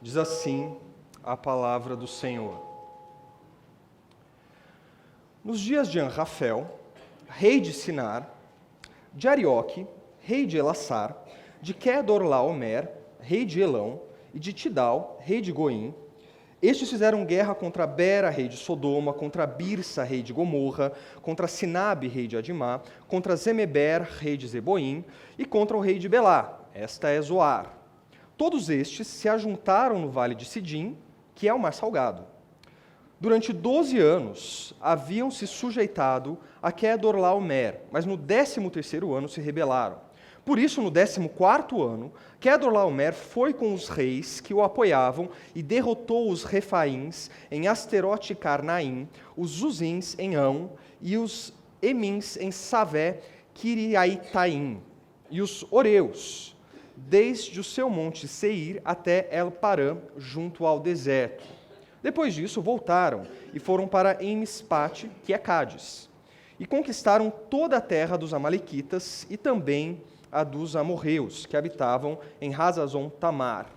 Diz assim a palavra do Senhor. Nos dias de Anrafel, rei de Sinar, de Arioque, rei de Elassar, de Quedorlaomer, rei de Elão, e de Tidal, rei de Goim, estes fizeram guerra contra Bera, rei de Sodoma, contra Birsa, rei de Gomorra, contra Sinabe, rei de Adimá, contra Zemeber, rei de Zeboim, e contra o rei de Belá, esta é Zoar. Todos estes se ajuntaram no vale de Sidim, que é o mar salgado. Durante 12 anos haviam se sujeitado a Quedorlaomer, mas no 13º ano se rebelaram. Por isso, no 14º ano, Quedorlaomer foi com os reis que o apoiavam e derrotou os Refaíns em Asterote e Carnaim, os Zuzins em Ão e os Emins em Savé, Kiriaitaim, e os Oreus, desde o seu monte Seir até El-Parã, junto ao deserto. Depois disso, voltaram e foram para Emispate, que é Cádiz, e conquistaram toda a terra dos amalequitas e também a dos amorreus, que habitavam em Hazazon Tamar.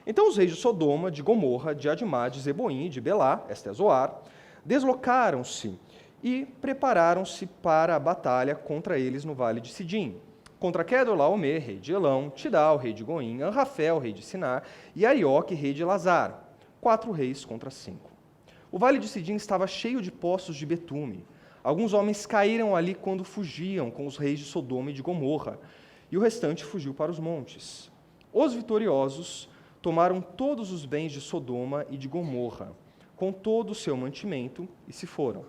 Então os reis de Sodoma, de Gomorra, de Adimá, de Zeboim e de Belá, esta é Zoar, deslocaram-se e prepararam-se para a batalha contra eles no vale de Sidim, contra Quedorlaomer, rei de Elão, Tidal, rei de Goim, Anrafel, rei de Sinar, e Arioque, rei de Elazar, 4 reis contra 5. O vale de Sidim estava cheio de poços de betume. Alguns homens caíram ali quando fugiam com os reis de Sodoma e de Gomorra, e o restante fugiu para os montes. Os vitoriosos tomaram todos os bens de Sodoma e de Gomorra, com todo o seu mantimento, e se foram.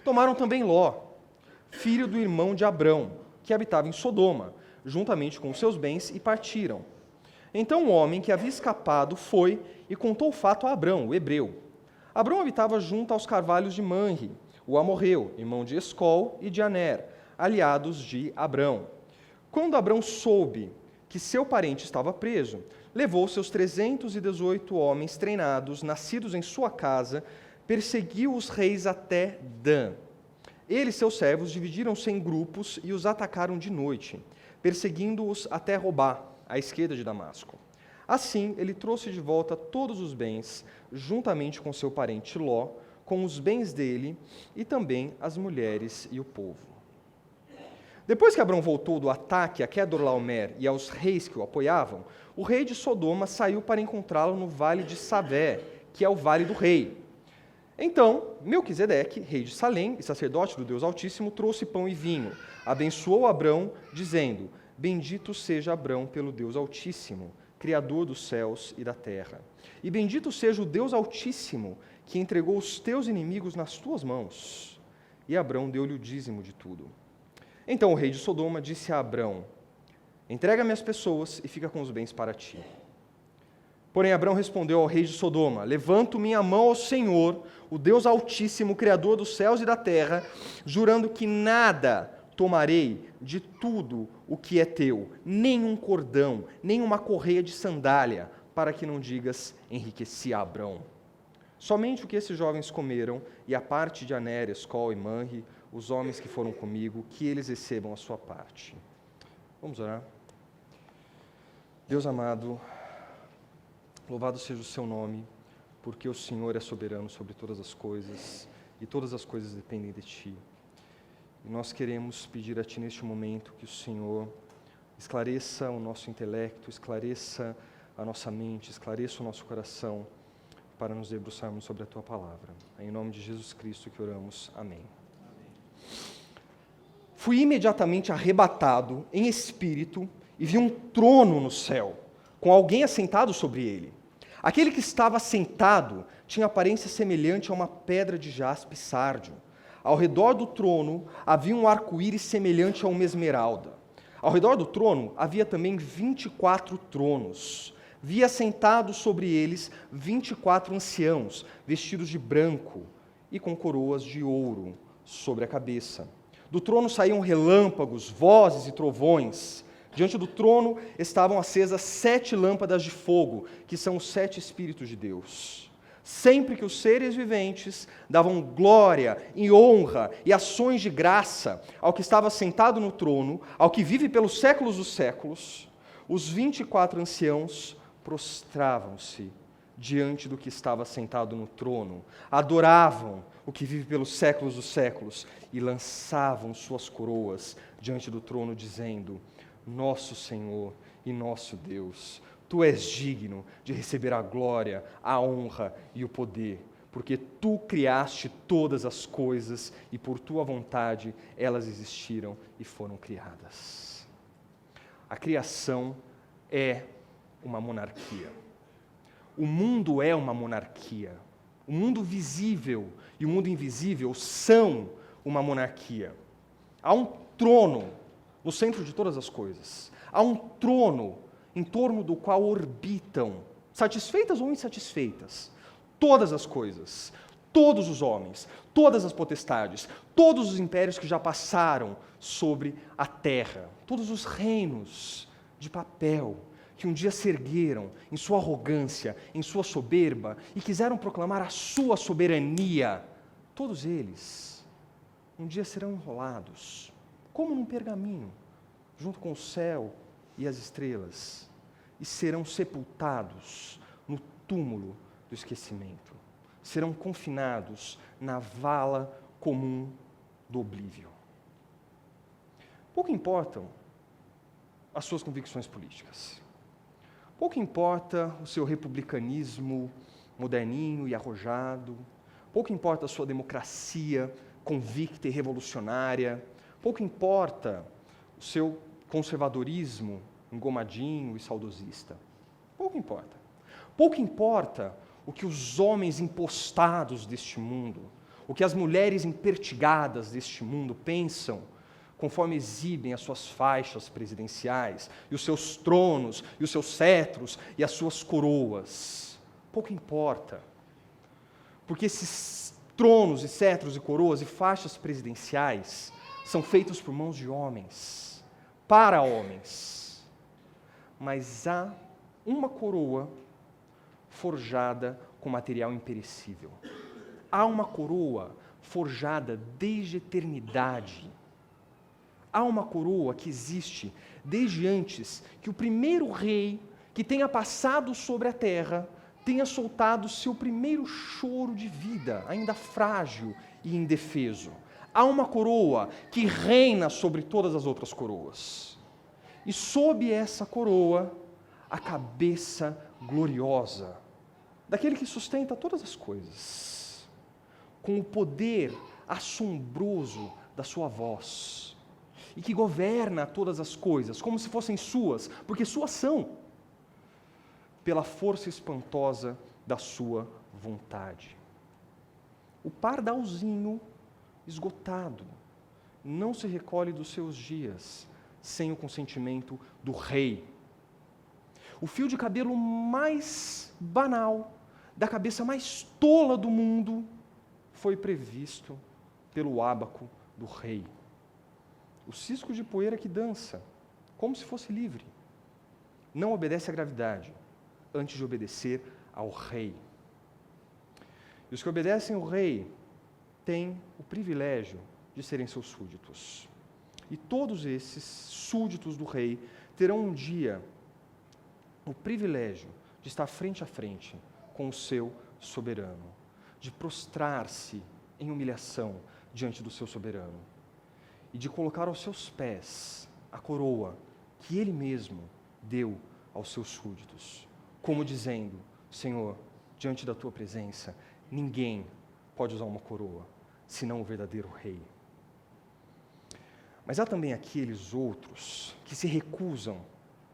Tomaram também Ló, filho do irmão de Abrão, que habitava em Sodoma, juntamente com os seus bens, e partiram. Então o homem que havia escapado foi e contou o fato a Abrão, o hebreu. Abrão habitava junto aos carvalhos de Manre, o amorreu, irmão de Escol e de Aner, aliados de Abrão. Quando Abrão soube que seu parente estava preso, levou seus 318 homens treinados, nascidos em sua casa, perseguiu os reis até Dan. Ele e seus servos dividiram-se em grupos e os atacaram de noite, perseguindo-os até Robá, à esquerda de Damasco. Assim, ele trouxe de volta todos os bens, juntamente com seu parente Ló, com os bens dele e também as mulheres e o povo. Depois que Abrão voltou do ataque a Quedorlaomer e aos reis que o apoiavam, o rei de Sodoma saiu para encontrá-lo no vale de Savé, que é o vale do rei. Então, Melquisedeque, rei de Salém e sacerdote do Deus Altíssimo, trouxe pão e vinho, abençoou Abrão, dizendo: Bendito seja Abrão pelo Deus Altíssimo, Criador dos céus e da terra. E bendito seja o Deus Altíssimo, que entregou os teus inimigos nas tuas mãos. E Abrão deu-lhe o dízimo de tudo. Então o rei de Sodoma disse a Abrão: Entrega-me as pessoas e fica com os bens para ti. Porém Abrão respondeu ao rei de Sodoma: Levanto minha mão ao Senhor, o Deus Altíssimo, Criador dos céus e da terra, jurando que nada tomarei de tudo o que é teu, nem um cordão, nem uma correia de sandália, para que não digas: enriqueci a Abrão. Somente o que esses jovens comeram, e a parte de Aner, Escol e Manre, os homens que foram comigo, que eles recebam a sua parte. Vamos orar. Deus amado, louvado seja o seu nome, porque o Senhor é soberano sobre todas as coisas, e todas as coisas dependem de ti. E nós queremos pedir a ti neste momento que o Senhor esclareça o nosso intelecto, esclareça a nossa mente, esclareça o nosso coração, para nos debruçarmos sobre a Tua Palavra. É em nome de Jesus Cristo que oramos. Amém. Fui imediatamente arrebatado em espírito e vi um trono no céu, com alguém assentado sobre ele. Aquele que estava sentado tinha aparência semelhante a uma pedra de jaspe sárdio. Ao redor do trono havia um arco-íris semelhante a uma esmeralda. Ao redor do trono havia também 24 tronos. Vi assentados sobre eles 24 anciãos, vestidos de branco e com coroas de ouro sobre a cabeça. Do trono saíam relâmpagos, vozes e trovões. Diante do trono estavam acesas 7 lâmpadas de fogo, que são os 7 Espíritos de Deus. Sempre que os seres viventes davam glória e honra e ações de graça ao que estava sentado no trono, ao que vive pelos séculos dos séculos, os 24 anciãos prostravam-se diante do que estava sentado no trono, adoravam o que vive pelos séculos dos séculos e lançavam suas coroas diante do trono, dizendo: Nosso Senhor e nosso Deus, Tu és digno de receber a glória, a honra e o poder, porque Tu criaste todas as coisas e por Tua vontade elas existiram e foram criadas. A criação é uma monarquia. O mundo é uma monarquia. O mundo visível e o mundo invisível são uma monarquia. Há um trono no centro de todas as coisas. Há um trono em torno do qual orbitam, satisfeitas ou insatisfeitas, todas as coisas, todos os homens, todas as potestades, todos os impérios que já passaram sobre a terra, todos os reinos de papel, que um dia se ergueram em sua arrogância, em sua soberba, e quiseram proclamar a sua soberania, todos eles um dia serão enrolados, como num pergaminho, junto com o céu e as estrelas, e serão sepultados no túmulo do esquecimento, serão confinados na vala comum do oblívio. Pouco importam as suas convicções políticas. Pouco importa o seu republicanismo moderninho e arrojado, pouco importa a sua democracia convicta e revolucionária, pouco importa o seu conservadorismo engomadinho e saudosista. Pouco importa. Pouco importa o que os homens impostados deste mundo, o que as mulheres empertigadas deste mundo pensam, conforme exibem as suas faixas presidenciais, e os seus tronos, e os seus cetros, e as suas coroas. Pouco importa. Porque esses tronos, e cetros, e coroas, e faixas presidenciais são feitos por mãos de homens, para homens. Mas há uma coroa forjada com material imperecível. Há uma coroa forjada desde a eternidade. Há uma coroa que existe desde antes que o primeiro rei que tenha passado sobre a terra tenha soltado seu primeiro choro de vida, ainda frágil e indefeso. Há uma coroa que reina sobre todas as outras coroas. E sob essa coroa, a cabeça gloriosa daquele que sustenta todas as coisas, com o poder assombroso da sua voz, e que governa todas as coisas, como se fossem suas, porque suas são, pela força espantosa da sua vontade. O pardalzinho esgotado não se recolhe dos seus dias sem o consentimento do rei. O fio de cabelo mais banal, da cabeça mais tola do mundo, foi previsto pelo ábaco do rei. O cisco de poeira que dança, como se fosse livre, não obedece à gravidade, antes de obedecer ao rei. E os que obedecem ao rei têm o privilégio de serem seus súditos. E todos esses súditos do rei terão um dia o privilégio de estar frente a frente com o seu soberano, de prostrar-se em humilhação diante do seu soberano e de colocar aos seus pés a coroa que ele mesmo deu aos seus súditos, como dizendo: Senhor, diante da tua presença, ninguém pode usar uma coroa, senão o verdadeiro rei. Mas há também aqueles outros que se recusam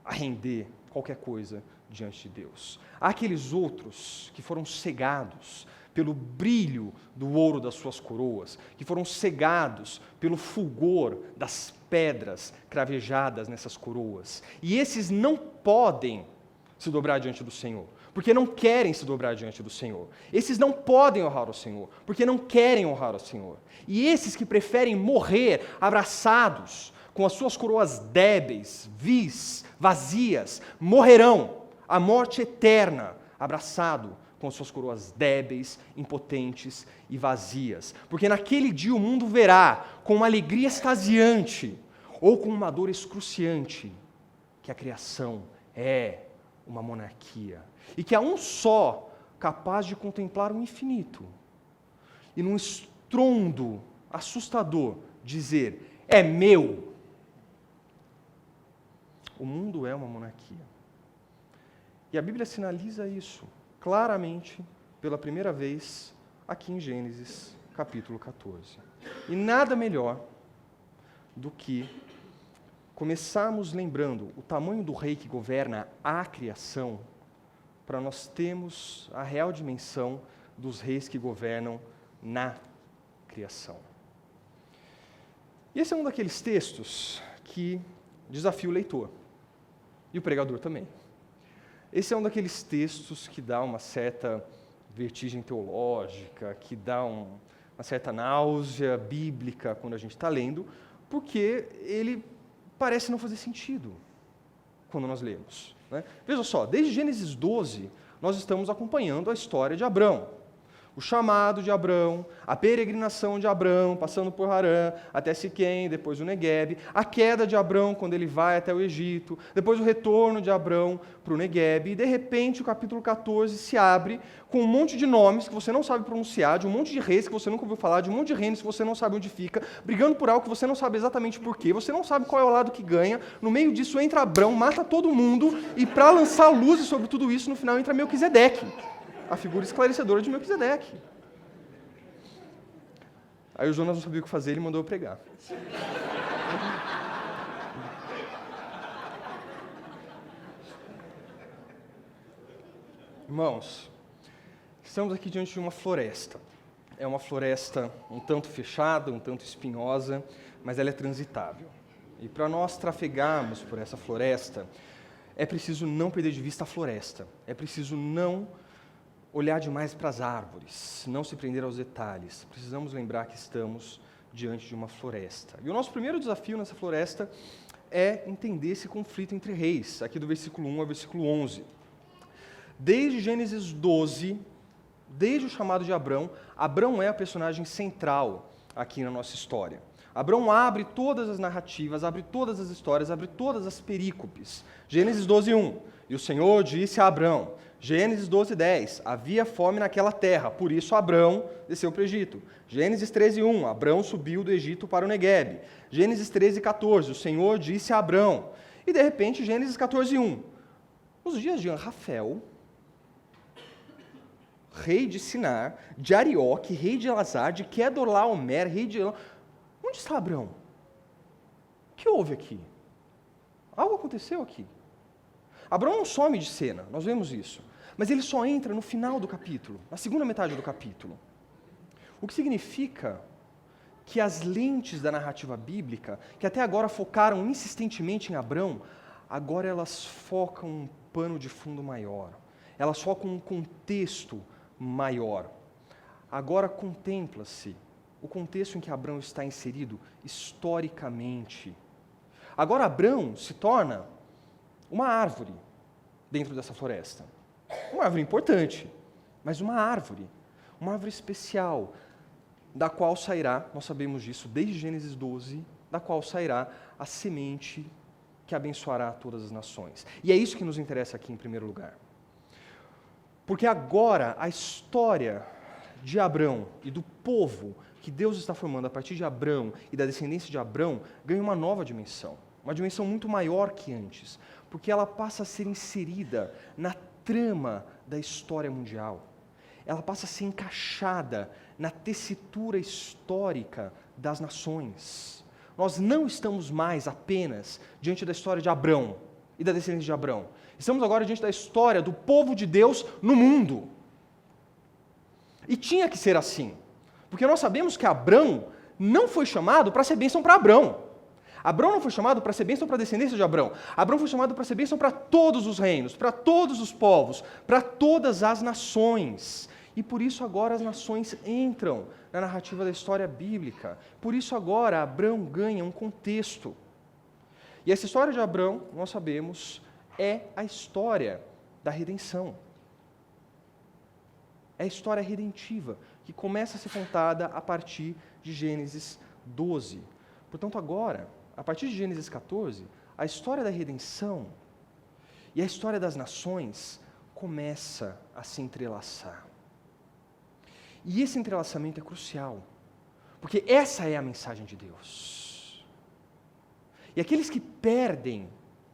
a render qualquer coisa diante de Deus. Há aqueles outros que foram cegados pelo brilho do ouro das suas coroas, que foram cegados pelo fulgor das pedras cravejadas nessas coroas. E esses não podem se dobrar diante do Senhor, porque não querem se dobrar diante do Senhor. Esses não podem honrar o Senhor, porque não querem honrar o Senhor. E esses que preferem morrer abraçados com as suas coroas débeis, vis, vazias, morrerão a morte eterna, abraçado com as suas coroas débeis, impotentes e vazias. Porque naquele dia o mundo verá, com uma alegria extasiante, ou com uma dor excruciante, que a criação é uma monarquia, e que há um só capaz de contemplar o infinito, e num estrondo assustador dizer, é meu. O mundo é uma monarquia. E a Bíblia sinaliza isso claramente, pela primeira vez, aqui em Gênesis, capítulo 14. E nada melhor do que começarmos lembrando o tamanho do rei que governa a criação, para nós termos a real dimensão dos reis que governam na criação. E esse é um daqueles textos que desafia o leitor, e o pregador também. Esse é um daqueles textos que dá uma certa vertigem teológica, que dá uma certa náusea bíblica quando a gente está lendo, porque ele parece não fazer sentido quando nós lemos, né? Veja só, desde Gênesis 12, nós estamos acompanhando a história de Abrão. O chamado de Abrão, a peregrinação de Abrão, passando por Harã, até Siquém, depois o Neguebe, a queda de Abrão quando ele vai até o Egito, depois o retorno de Abrão para o Neguebe, e de repente o capítulo 14 se abre com um monte de nomes que você não sabe pronunciar, de um monte de reis que você nunca ouviu falar, de um monte de reinos que você não sabe onde fica, brigando por algo que você não sabe exatamente porquê, você não sabe qual é o lado que ganha, no meio disso entra Abrão, mata todo mundo, e para lançar luzes sobre tudo isso, no final entra Melquisedeque, a figura esclarecedora de Melquisedeque. Aí o Jonas não sabia o que fazer, ele mandou eu pregar. Irmãos, estamos aqui diante de uma floresta. É uma floresta um tanto fechada, um tanto espinhosa, mas ela é transitável. E para nós trafegarmos por essa floresta, é preciso não perder de vista a floresta. É preciso não olhar demais para as árvores, não se prender aos detalhes. Precisamos lembrar que estamos diante de uma floresta. E o nosso primeiro desafio nessa floresta é entender esse conflito entre reis, aqui do versículo 1 ao versículo 11. Desde Gênesis 12, desde o chamado de Abrão, Abrão é a personagem central aqui na nossa história. Abrão abre todas as narrativas, abre todas as histórias, abre todas as perícopes. Gênesis 12, 1. E o Senhor disse a Abrão. Gênesis 12, 10. Havia fome naquela terra, por isso Abrão desceu para o Egito. Gênesis 13, 1. Abrão subiu do Egito para o Neguebe. Gênesis 13, 14. O Senhor disse a Abrão. E de repente, Gênesis 14, 1. Nos dias de Anrafel, rei de Sinar, de Arioque, rei de Elazar, de Quedorlaomer, rei de Elam. Onde está Abrão? O que houve aqui? Algo aconteceu aqui. Abrão não some de cena, nós vemos isso. Mas ele só entra no final do capítulo, na segunda metade do capítulo. O que significa que as lentes da narrativa bíblica, que até agora focaram insistentemente em Abrão, agora elas focam um pano de fundo maior. Elas focam um contexto maior. Agora contempla-se o contexto em que Abrão está inserido historicamente. Agora Abrão se torna uma árvore dentro dessa floresta. Uma árvore importante, mas uma árvore especial, da qual sairá, nós sabemos disso desde Gênesis 12, da qual sairá a semente que abençoará todas as nações. E é isso que nos interessa aqui em primeiro lugar. Porque agora a história de Abrão e do povo que Deus está formando a partir de Abrão e da descendência de Abrão ganha uma nova dimensão. Uma dimensão muito maior que antes, porque ela passa a ser inserida na trama da história mundial. Ela passa a ser encaixada na tessitura histórica das nações. Nós não estamos mais apenas diante da história de Abrão e da descendência de Abrão. Estamos agora diante da história do povo de Deus no mundo. E tinha que ser assim, porque nós sabemos que Abrão não foi chamado para ser bênção para Abrão. Abrão não foi chamado para ser bênção para a descendência de Abrão. Abrão foi chamado para ser bênção para todos os reinos, para todos os povos, para todas as nações. E por isso agora as nações entram na narrativa da história bíblica. Por isso agora Abrão ganha um contexto. E essa história de Abrão, nós sabemos, é a história da redenção. É a história redentiva, que começa a ser contada a partir de Gênesis 12. Portanto, agora, a partir de Gênesis 14, a história da redenção E a história das nações começa a se entrelaçar. E esse entrelaçamento é crucial, porque essa é a mensagem de Deus. E aqueles que perdem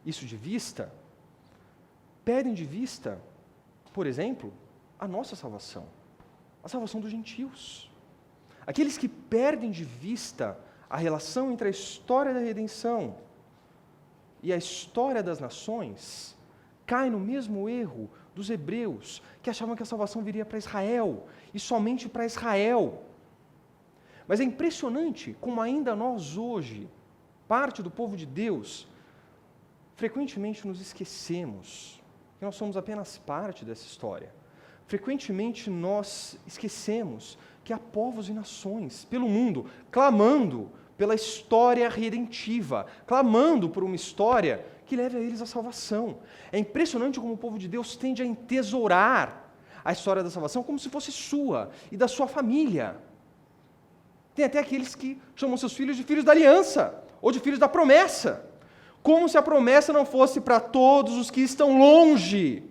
isso de vista, por exemplo, a nossa salvação, a salvação dos gentios. Aqueles que perdem de vista a relação entre a história da redenção e a história das nações, caem no mesmo erro dos hebreus, que achavam que a salvação viria para Israel, e somente para Israel. Mas é impressionante como ainda nós hoje, parte do povo de Deus, frequentemente nos esquecemos que nós somos apenas parte dessa história. Frequentemente nós esquecemos que há povos e nações pelo mundo clamando pela história redentiva, clamando por uma história que leve a eles a salvação. É impressionante como o povo de Deus tende a entesourar a história da salvação como se fosse sua e da sua família. Tem até aqueles que chamam seus filhos de filhos da aliança, ou de filhos da promessa, como se a promessa não fosse para todos os que estão longe,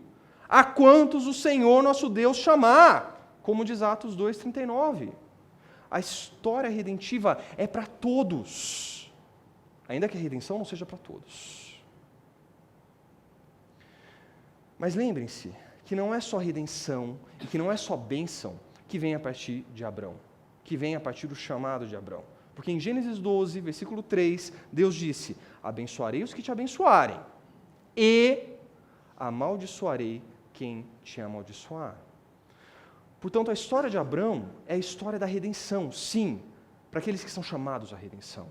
a quantos o Senhor nosso Deus chamar, como diz Atos 2,39. A história redentiva é para todos, ainda que a redenção não seja para todos. Mas lembrem-se que não é só redenção e que não é só bênção que vem a partir de Abrão, que vem a partir do chamado de Abrão. Porque em Gênesis 12, versículo 3, Deus disse: abençoarei os que te abençoarem e amaldiçoarei quem te amaldiçoar. Portanto, a história de Abrão é a história da redenção, sim, para aqueles que são chamados à redenção.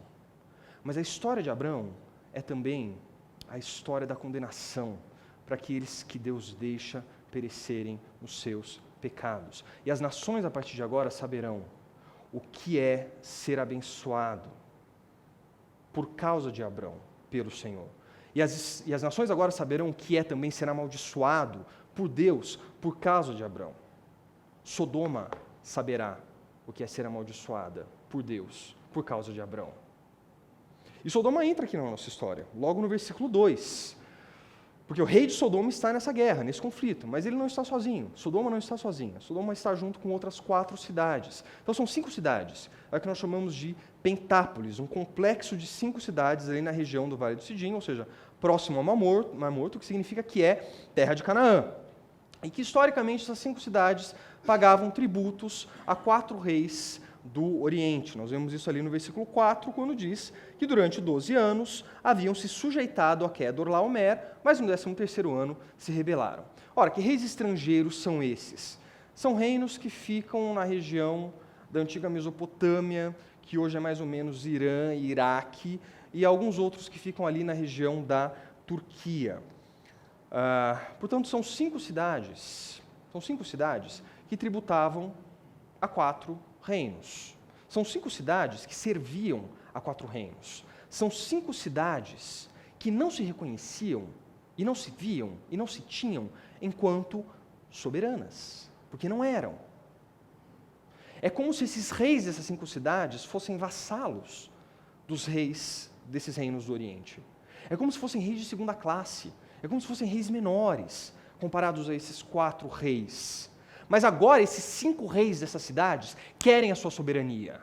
Mas a história de Abrão é também a história da condenação para aqueles que Deus deixa perecerem nos seus pecados. E as nações, a partir de agora, saberão o que é ser abençoado por causa de Abrão, pelo Senhor. E as nações agora saberão o que é também ser amaldiçoado por Deus, por causa de Abrão. Sodoma saberá o que é ser amaldiçoada por Deus, por causa de Abrão. E Sodoma entra aqui na nossa história, logo no versículo 2. Porque o rei de Sodoma está nessa guerra, nesse conflito, mas ele não está sozinho. Sodoma não está sozinha. Sodoma está junto com outras 4 cidades. Então são 5 cidades, é o que nós chamamos de Pentápolis, um complexo de 5 cidades ali na região do Vale do Sidim, ou seja, próximo ao Mar Morto, que significa que é terra de Canaã. E que historicamente essas 5 cidades pagavam tributos a 4 reis do Oriente. Nós vemos isso ali no versículo 4, quando diz que durante 12 anos haviam se sujeitado a Quedorlaomer, mas no 13º ano se rebelaram. Ora, que reis estrangeiros são esses? São reinos que ficam na região da antiga Mesopotâmia, que hoje é mais ou menos Irã e Iraque, e alguns outros que ficam ali na região da Turquia. Portanto, são 5 cidades que tributavam a 4 reinos. São 5 cidades que serviam a 4 reinos. São 5 cidades que não se reconheciam, e não se viam, e não se tinham enquanto soberanas, porque não eram. É como se esses reis dessas 5 cidades fossem vassalos dos reis desses reinos do Oriente. É como se fossem reis de segunda classe, é como se fossem reis menores, comparados a esses 4 reis. Mas agora esses 5 reis dessas cidades querem a sua soberania.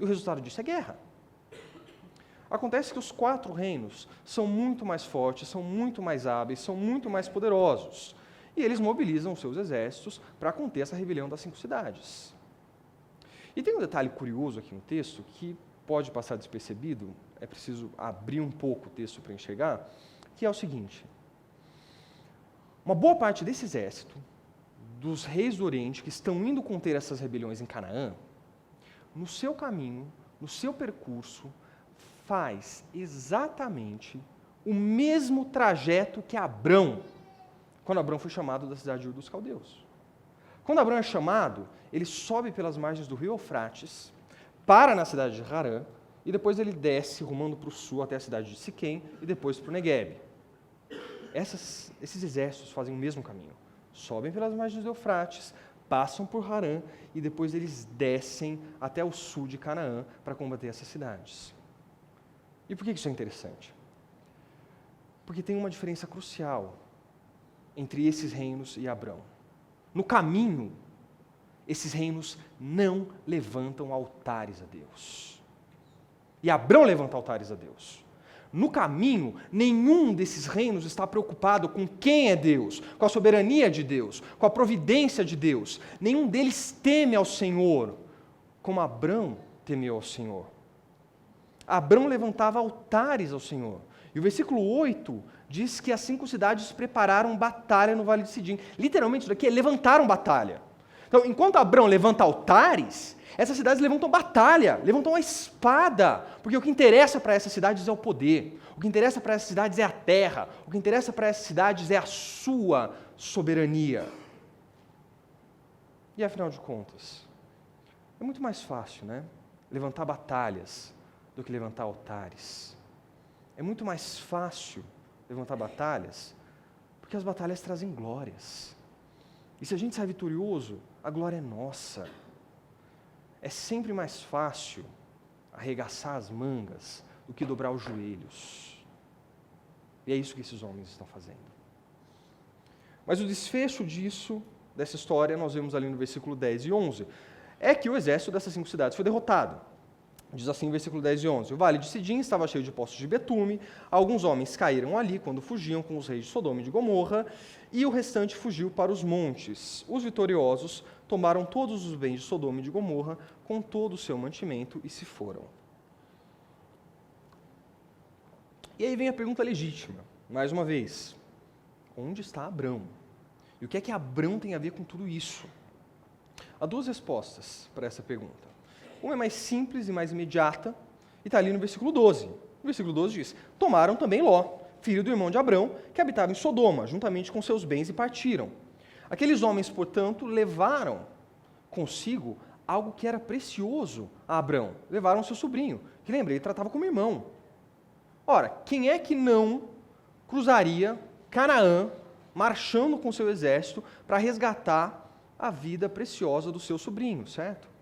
E o resultado disso é guerra. Acontece que os 4 reinos são muito mais fortes, são muito mais hábeis, são muito mais poderosos. E eles mobilizam os seus exércitos para conter essa rebelião das 5 cidades. E tem um detalhe curioso aqui no texto que pode passar despercebido, é preciso abrir um pouco o texto para enxergar, que é o seguinte: uma boa parte desse exército, dos reis do Oriente que estão indo conter essas rebeliões em Canaã, no seu caminho, no seu percurso, faz exatamente o mesmo trajeto que Abrão, quando Abrão foi chamado da cidade de Ur dos Caldeus. Quando Abrão é chamado, ele sobe pelas margens do rio Eufrates, para na cidade de Harã, e depois ele desce rumando para o sul até a cidade de Siquém e depois para o Neguebe. Esses exércitos fazem o mesmo caminho. Sobem pelas margens do Eufrates, passam por Harã e depois eles descem até o sul de Canaã para combater essas cidades. E por que isso é interessante? Porque tem uma diferença crucial entre esses reinos e Abrão. No caminho, esses reinos não levantam altares a Deus. E Abrão levanta altares a Deus. No caminho, nenhum desses reinos está preocupado com quem é Deus, com a soberania de Deus, com a providência de Deus. Nenhum deles teme ao Senhor, como Abrão temeu ao Senhor. Abrão levantava altares ao Senhor. E o versículo 8 diz que as 5 cidades prepararam batalha no Vale de Sidim. Literalmente, isso daqui é levantaram batalha. Então, enquanto Abrão levanta altares, essas cidades levantam batalha, levantam a espada, porque o que interessa para essas cidades é o poder, o que interessa para essas cidades é a terra, o que interessa para essas cidades é a sua soberania. E afinal de contas, é muito mais fácil, né? Levantar batalhas do que levantar altares. É muito mais fácil levantar batalhas, porque as batalhas trazem glórias. E se a gente sai vitorioso, a glória é nossa. É sempre mais fácil arregaçar as mangas do que dobrar os joelhos. E é isso que esses homens estão fazendo. Mas o desfecho dessa história, nós vemos ali no versículo 10 e 11, é que o exército dessas 5 cidades foi derrotado. Diz assim no versículo 10 e 11, o vale de Sidim estava cheio de poços de betume, alguns homens caíram ali quando fugiam com os reis de Sodoma e de Gomorra, e o restante fugiu para os montes. Os vitoriosos tomaram todos os bens de Sodoma e de Gomorra, com todo o seu mantimento, e se foram. E aí vem a pergunta legítima, mais uma vez, onde está Abrão? E o que é que Abrão tem a ver com tudo isso? Há 2 respostas para essa pergunta. Uma é mais simples e mais imediata, e está ali no versículo 12. O versículo 12 diz, tomaram também Ló, filho do irmão de Abrão, que habitava em Sodoma, juntamente com seus bens, e partiram. Aqueles homens, portanto, levaram consigo algo que era precioso a Abrão. Levaram seu sobrinho, que lembra, ele tratava como irmão. Ora, quem é que não cruzaria Canaã, marchando com seu exército, para resgatar a vida preciosa do seu sobrinho, certo?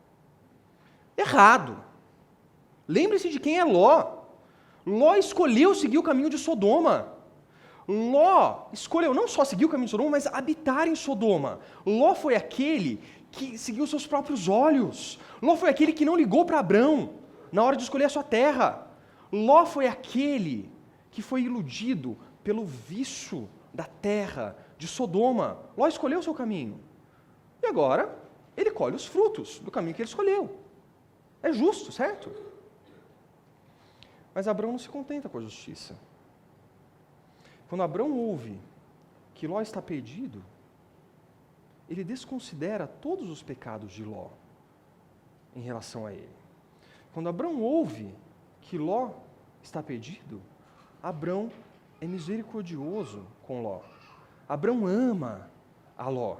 Errado. Lembre-se de quem é Ló. Ló escolheu seguir o caminho de Sodoma. Ló escolheu não só seguir o caminho de Sodoma, mas habitar em Sodoma. Ló foi aquele que seguiu seus próprios olhos. Ló foi aquele que não ligou para Abrão na hora de escolher a sua terra. Ló foi aquele que foi iludido pelo vício da terra de Sodoma. Ló escolheu o seu caminho. E agora, ele colhe os frutos do caminho que ele escolheu. É justo, certo? Mas Abrão não se contenta com a justiça. Quando Abrão ouve que Ló está perdido, ele desconsidera todos os pecados de Ló em relação a ele. Quando Abrão ouve que Ló está perdido, Abrão é misericordioso com Ló. Abrão ama a Ló.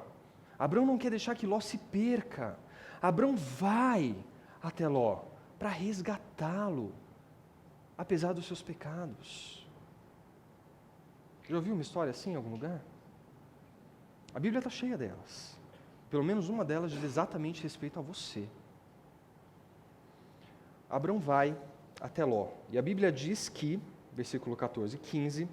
Abrão não quer deixar que Ló se perca. Abrão vai até Ló para resgatá-lo, apesar dos seus pecados. Já ouviu uma história assim em algum lugar? A Bíblia está cheia delas. Pelo menos uma delas diz exatamente respeito a você. Abrão vai até Ló. E a Bíblia diz que, versículo 14 e 15,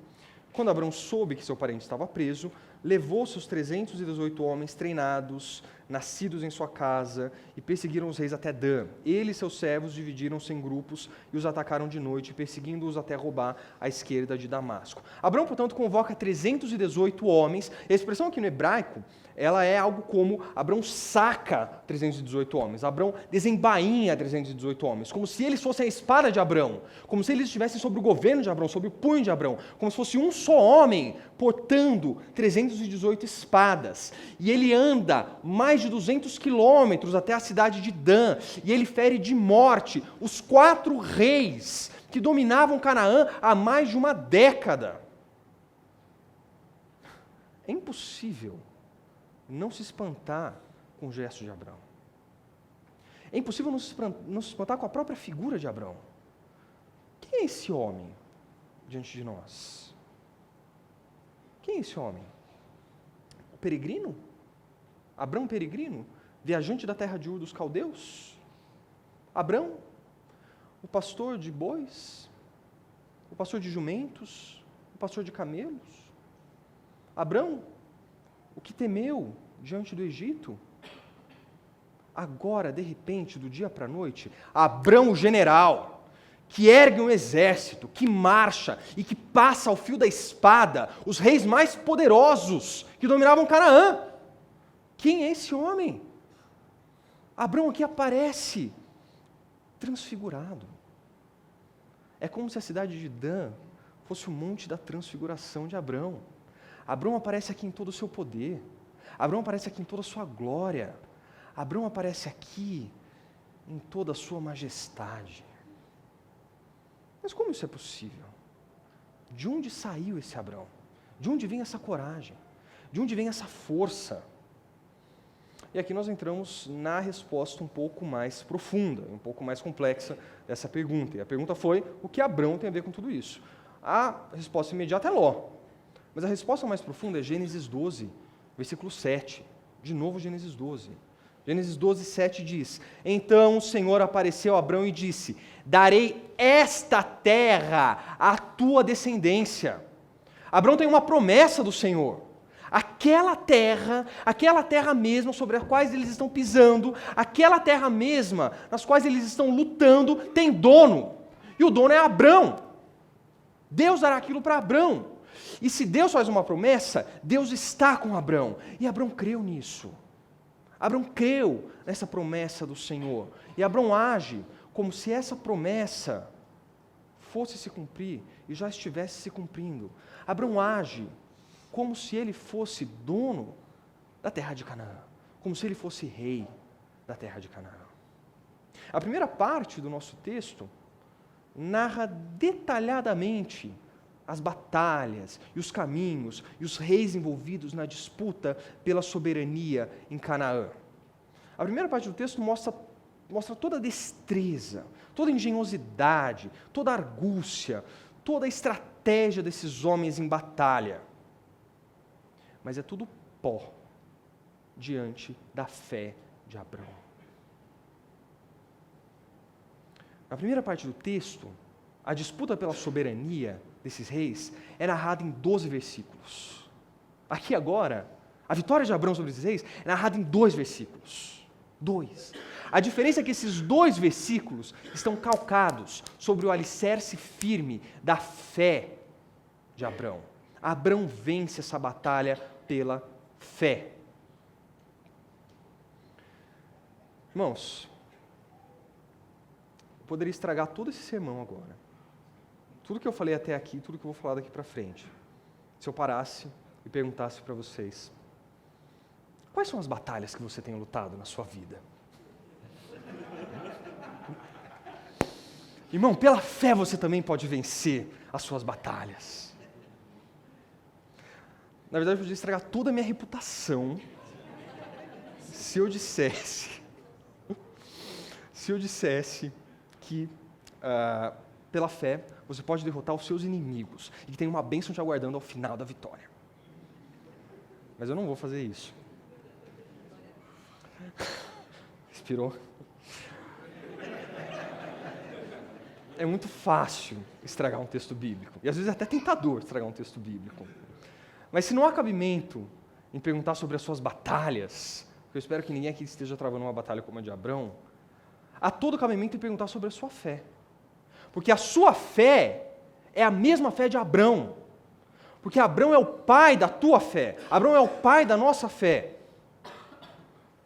quando Abrão soube que seu parente estava preso, levou seus 318 homens treinados, nascidos em sua casa, e perseguiram os reis até Dan. Ele e seus servos dividiram-se em grupos e os atacaram de noite, perseguindo-os até roubar a esquerda de Damasco. Abrão, portanto, convoca 318 homens. A expressão aqui no hebraico, ela é algo como Abrão saca 318 homens. Abrão desembainha 318 homens, como se eles fossem a espada de Abrão, como se eles estivessem sobre o governo de Abrão, sobre o punho de Abrão, como se fosse um só homem portando 318 espadas. E ele anda mais de 200 quilômetros até a cidade de Dan, e ele fere de morte os 4 reis que dominavam Canaã há mais de uma década. É impossível não se espantar com o gesto de Abrão. É impossível não se espantar com a própria figura de Abrão. Quem é esse homem diante de nós? Quem é esse homem? O peregrino? Abrão peregrino? Viajante da terra de Ur dos caldeus? Abrão? O pastor de bois? O pastor de jumentos? O pastor de camelos? Abrão? o que temeu diante do Egito. Agora, de repente, do dia para a noite, Abrão, o general, que ergue um exército, que marcha e que passa ao fio da espada os reis mais poderosos que dominavam Canaã. Quem é esse homem? Abrão aqui aparece transfigurado. É como se a cidade de Dan fosse o monte da transfiguração de Abrão. Abrão aparece aqui em todo o seu poder. Abrão aparece aqui em toda a sua glória. Abrão aparece aqui em toda a sua majestade. Mas como isso é possível? De onde saiu esse Abrão? De onde vem essa coragem? De onde vem essa força? E aqui nós entramos na resposta um pouco mais profunda, um pouco mais complexa dessa pergunta. E a pergunta foi, o que Abrão tem a ver com tudo isso? A resposta imediata é Ló. Mas a resposta mais profunda é Gênesis 12, versículo 7. De novo Gênesis 12. Gênesis 12, 7 diz: Então o Senhor apareceu a Abrão e disse: Darei esta terra à tua descendência. Abrão tem uma promessa do Senhor. Aquela terra mesma sobre a quais eles estão pisando, aquela terra mesma nas quais eles estão lutando, tem dono. E o dono é Abrão. Deus dará aquilo para Abrão. E se Deus faz uma promessa, Deus está com Abrão. E Abrão creu nisso. Abrão creu nessa promessa do Senhor. E Abrão age como se essa promessa fosse se cumprir e já estivesse se cumprindo. Abrão age como se ele fosse dono da terra de Canaã, como se ele fosse rei da terra de Canaã. A primeira parte do nosso texto narra detalhadamente as batalhas e os caminhos e os reis envolvidos na disputa pela soberania em Canaã. A primeira parte do texto mostra toda a destreza, toda a engenhosidade, toda a argúcia, toda a estratégia desses homens em batalha. Mas é tudo pó diante da fé de Abrão. Na primeira parte do texto, a disputa pela soberania desses reis é narrada em 12 versículos. Aqui agora, a vitória de Abrão sobre esses reis é narrada em 2 versículos. 2. A diferença é que esses 2 versículos estão calcados sobre o alicerce firme da fé de Abrão. Abrão vence essa batalha pela fé. Irmãos, eu poderia estragar todo esse sermão agora. Tudo que eu falei até aqui, tudo que eu vou falar daqui para frente. Se eu parasse e perguntasse para vocês, quais são as batalhas que você tem lutado na sua vida? Irmão, pela fé você também pode vencer as suas batalhas. Na verdade, eu podia estragar toda a minha reputação se eu dissesse que, pela fé, você pode derrotar os seus inimigos e que tem uma bênção te aguardando ao final da vitória. Mas eu não vou fazer isso. Respirou? É muito fácil estragar um texto bíblico. E às vezes é até tentador estragar um texto bíblico. Mas se não há cabimento em perguntar sobre as suas batalhas, porque eu espero que ninguém aqui esteja travando uma batalha como a de Abrão, há todo cabimento em perguntar sobre a sua fé. Porque a sua fé é a mesma fé de Abrão. Porque Abrão é o pai da tua fé. Abrão é o pai da nossa fé.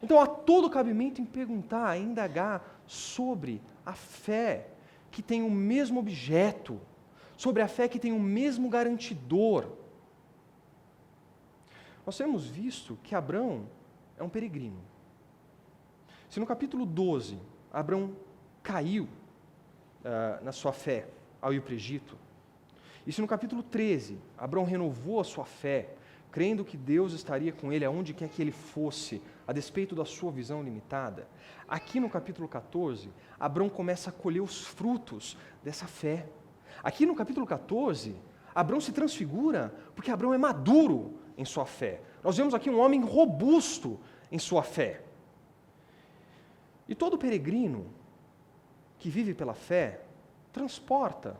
Então há todo cabimento em perguntar, em indagar sobre a fé que tem o mesmo objeto, sobre a fé que tem o mesmo garantidor. Nós temos visto que Abrão é um peregrino. Se no capítulo 12, Abrão caiu na sua fé ao ir para o Egito, e se no capítulo 13, Abrão renovou a sua fé, crendo que Deus estaria com ele aonde quer que ele fosse, a despeito da sua visão limitada, aqui no capítulo 14, Abrão começa a colher os frutos dessa fé. Aqui no capítulo 14, Abrão se transfigura porque Abrão é maduro em sua fé. Nós vemos aqui um homem robusto em sua fé. E todo peregrino que vive pela fé transporta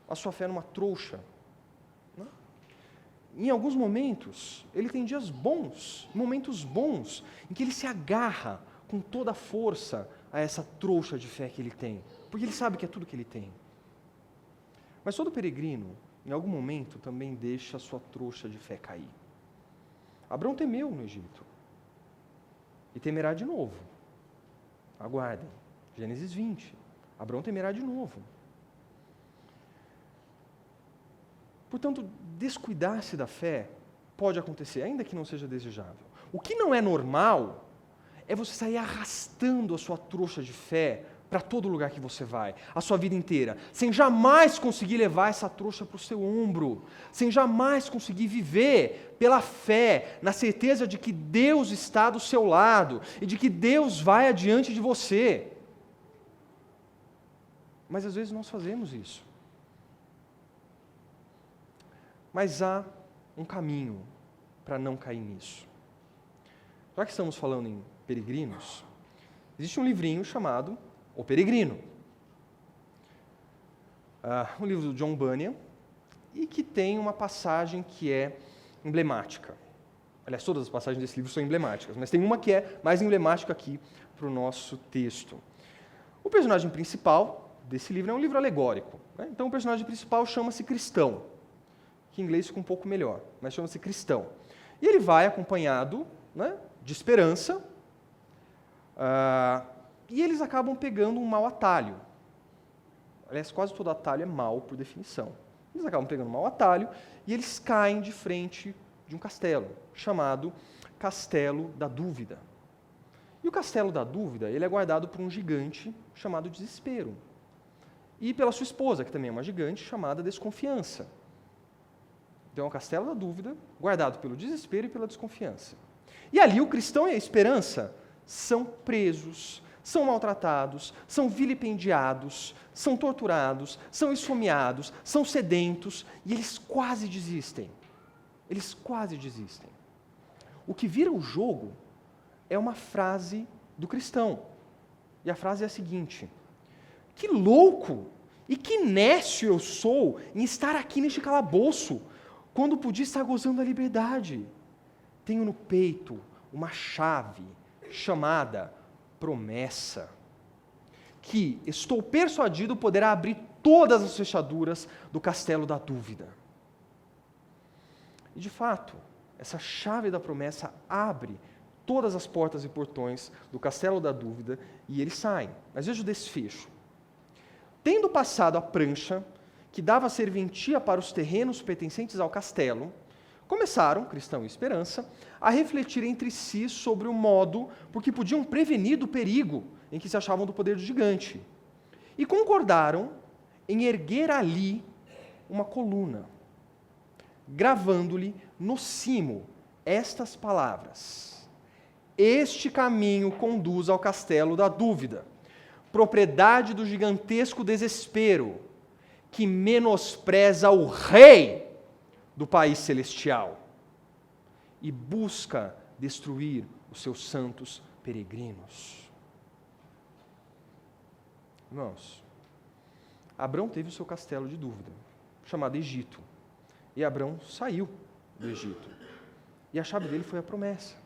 a sua fé numa trouxa. Né? em alguns momentos, ele tem dias bons, momentos bons, em que ele se agarra com toda a força a essa trouxa de fé que ele tem, porque ele sabe que é tudo que ele tem. Mas todo peregrino, em algum momento, também deixa a sua trouxa de fé cair. Abraão temeu no Egito, e temerá de novo. Aguardem, Gênesis 20, Abraão temerá de novo. Portanto, descuidar-se da fé pode acontecer, ainda que não seja desejável. O que não é normal é você sair arrastando a sua trouxa de fé para todo lugar que você vai, a sua vida inteira, sem jamais conseguir levar essa trouxa para o seu ombro, sem jamais conseguir viver pela fé, na certeza de que Deus está do seu lado e de que Deus vai adiante de você. Mas às vezes nós fazemos isso. Mas há um caminho para não cair nisso. Já que estamos falando em peregrinos, existe um livrinho chamado O Peregrino. Um livro do John Bunyan, e que tem uma passagem que é emblemática. Aliás, todas as passagens desse livro são emblemáticas, mas tem uma que é mais emblemática aqui para o nosso texto. O personagem principal desse livro é um livro alegórico, né? Então o personagem principal chama-se Cristão, que em inglês fica um pouco melhor, mas chama-se Cristão. E ele vai acompanhado, né, de Esperança, e eles acabam pegando um mau atalho. Aliás, quase todo atalho é mau, por definição. Eles acabam pegando um mau atalho e eles caem de frente de um castelo, chamado Castelo da Dúvida. E o Castelo da Dúvida, ele é guardado por um gigante chamado Desespero. E pela sua esposa, que também é uma gigante, chamada Desconfiança. Então é um Castelo da Dúvida, guardado pelo desespero e pela desconfiança. E ali o Cristão e a Esperança são presos, são maltratados, são vilipendiados, são torturados, são esfomeados, são sedentos, e eles quase desistem. Eles quase desistem. O que vira o jogo é uma frase do Cristão. E a frase é a seguinte: que louco e que nécio eu sou em estar aqui neste calabouço, quando podia estar gozando a liberdade. Tenho no peito uma chave chamada promessa, que estou persuadido poderá abrir todas as fechaduras do castelo da dúvida. E de fato, essa chave da promessa abre todas as portas e portões do castelo da dúvida e eles saem. Mas veja o desfecho. Tendo passado a prancha que dava serventia para os terrenos pertencentes ao castelo, começaram, Cristão e Esperança, a refletir entre si sobre o modo por que podiam prevenir do perigo em que se achavam do poder do gigante. E concordaram em erguer ali uma coluna, gravando-lhe no cimo estas palavras: este caminho conduz ao castelo da dúvida, propriedade do gigantesco desespero, que menospreza o rei do país celestial e busca destruir os seus santos peregrinos. Irmãos, Abrão teve o seu castelo de dúvida, chamado Egito, e Abrão saiu do Egito, e a chave dele foi a promessa.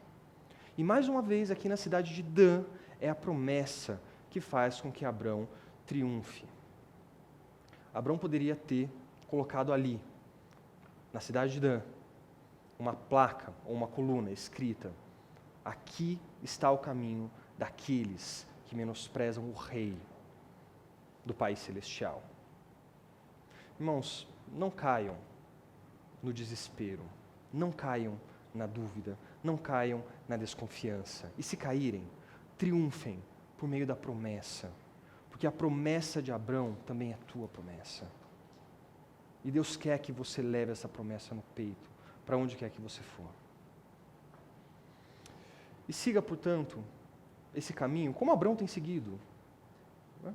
E mais uma vez, aqui na cidade de Dan, é a promessa que faz com que Abrão triunfe. Abrão poderia ter colocado ali, na cidade de Dan, uma placa ou uma coluna escrita: aqui está o caminho daqueles que menosprezam o rei do país celestial. Irmãos, não caiam no desespero, não caiam na dúvida, não caiam na desconfiança. E se caírem, triunfem por meio da promessa, porque a promessa de Abrão também é tua promessa. E Deus quer que você leve essa promessa no peito, para onde quer que você for. E siga, portanto, esse caminho, como Abrão tem seguido, né?